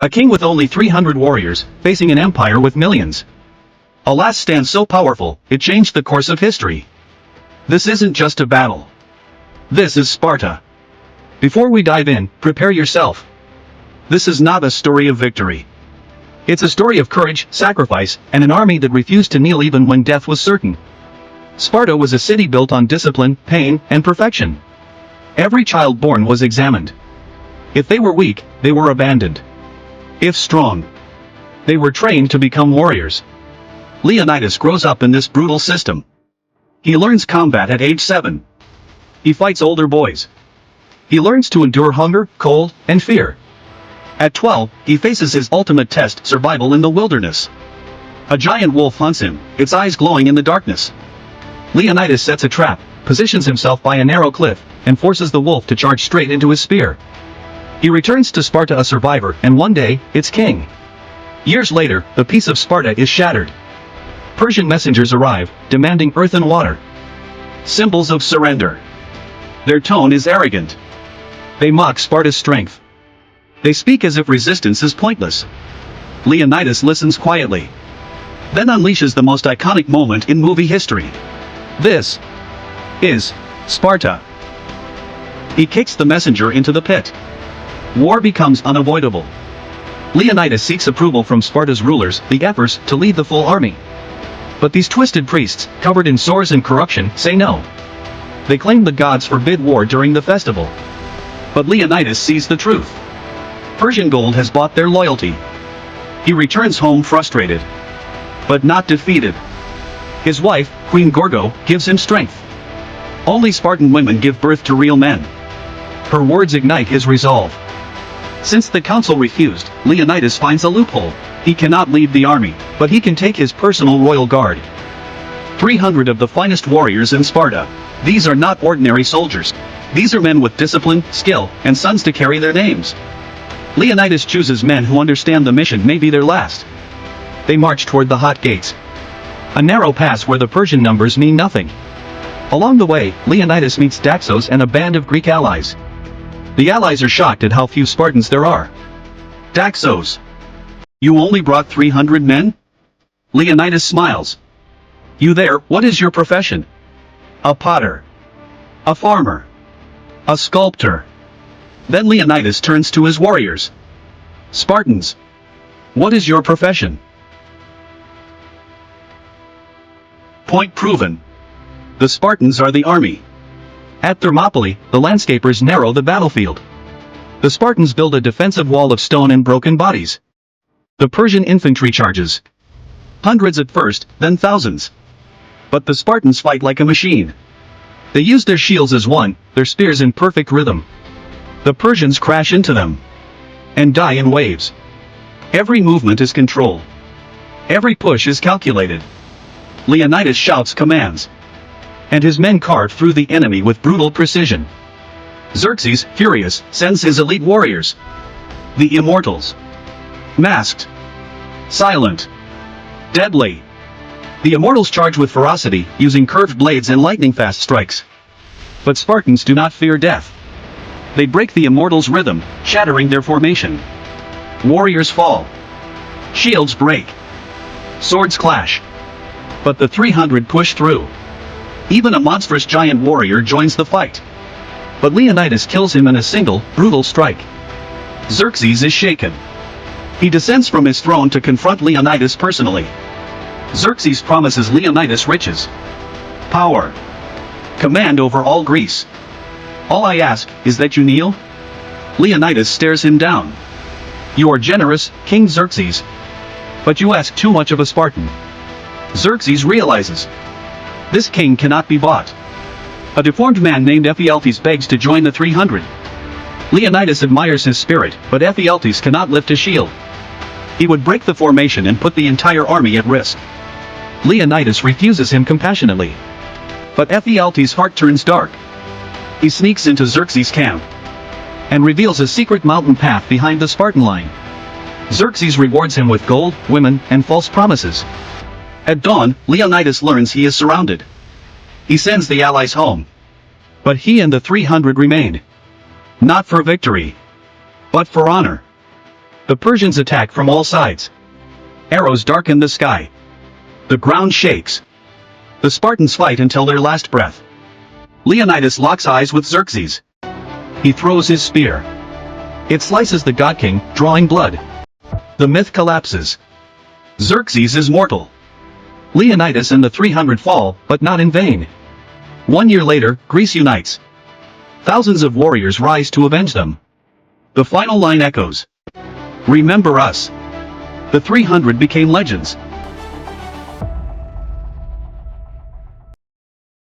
A king with only 300 warriors, facing an empire with millions. A last stand so powerful, it changed the course of history. This isn't just a battle. This is Sparta. Before we dive in, prepare yourself. This is not a story of victory. It's a story of courage, sacrifice, and an army that refused to kneel even when death was certain. Sparta was a city built on discipline, pain, and perfection. Every child born was examined. If they were weak, they were abandoned. If strong, they were trained to become warriors. Leonidas grows up in this brutal system. He learns combat at age 7. He fights older boys. He learns to endure hunger, cold, and fear. At 12, he faces his ultimate test, survival in the wilderness. A giant wolf hunts him, its eyes glowing in the darkness. Leonidas sets a trap, positions himself by a narrow cliff, and forces the wolf to charge straight into his spear. He returns to Sparta a survivor, and one day, its king. Years later, the peace of Sparta is shattered. Persian messengers arrive, demanding earth and water. Symbols of surrender. Their tone is arrogant. They mock Sparta's strength. They speak as if resistance is pointless. Leonidas listens quietly. Then unleashes the most iconic moment in movie history. This is Sparta. He kicks the messenger into the pit. War becomes unavoidable. Leonidas seeks approval from Sparta's rulers, the ephors, to lead the full army. But these twisted priests, covered in sores and corruption, say no. They claim the gods forbid war during the festival. But Leonidas sees the truth. Persian gold has bought their loyalty. He returns home frustrated, but not defeated. His wife, Queen Gorgo, gives him strength. Only Spartan women give birth to real men. Her words ignite his resolve. Since the council refused, Leonidas finds a loophole. He cannot leave the army, but he can take his personal royal guard. 300 of the finest warriors in Sparta. These are not ordinary soldiers. These are men with discipline, skill, and sons to carry their names. Leonidas chooses men who understand the mission may be their last. They march toward the hot gates. A narrow pass where the Persian numbers mean nothing. Along the way, Leonidas meets Daxos and a band of Greek allies. The allies are shocked at how few Spartans there are. Daxos. You only brought 300 men? Leonidas smiles. You there, what is your profession? A potter. A farmer. A sculptor. Then Leonidas turns to his warriors. Spartans. What is your profession? Point proven. The Spartans are the army. At Thermopylae, the landscapers narrow the battlefield. The Spartans build a defensive wall of stone and broken bodies. The Persian infantry charges. Hundreds at first, then thousands. But the Spartans fight like a machine. They use their shields as one, their spears in perfect rhythm. The Persians crash into them and die in waves. Every movement is controlled. Every push is calculated. Leonidas shouts commands, and his men carve through the enemy with brutal precision. Xerxes, furious, sends his elite warriors. The immortals. Masked. Silent. Deadly. The immortals charge with ferocity, using curved blades and lightning-fast strikes. But Spartans do not fear death. They break the immortals' rhythm, shattering their formation. Warriors fall. Shields break. Swords clash. But the 300 push through. Even a monstrous giant warrior joins the fight. But Leonidas kills him in a single, brutal strike. Xerxes is shaken. He descends from his throne to confront Leonidas personally. Xerxes promises Leonidas riches, power, command over all Greece. All I ask is that you kneel. Leonidas stares him down. You are generous, King Xerxes. But you ask too much of a Spartan. Xerxes realizes this king cannot be bought. A deformed man named Ephialtes begs to join the 300. Leonidas admires his spirit, but Ephialtes cannot lift a shield. He would break the formation and put the entire army at risk. Leonidas refuses him compassionately. But Ephialtes' heart turns dark. He sneaks into Xerxes' camp and reveals a secret mountain path behind the Spartan line. Xerxes rewards him with gold, women, and false promises. At dawn, Leonidas learns he is surrounded. He sends the allies home. But he and the 300 remain. Not for victory, but for honor. The Persians attack from all sides. Arrows darken the sky. The ground shakes. The Spartans fight until their last breath. Leonidas locks eyes with Xerxes. He throws his spear. It slices the god king, drawing blood. The myth collapses. Xerxes is mortal. Leonidas and the 300 fall, but not in vain. 1 year later, Greece unites. Thousands of warriors rise to avenge them. The final line echoes. Remember us. The 300 became legends.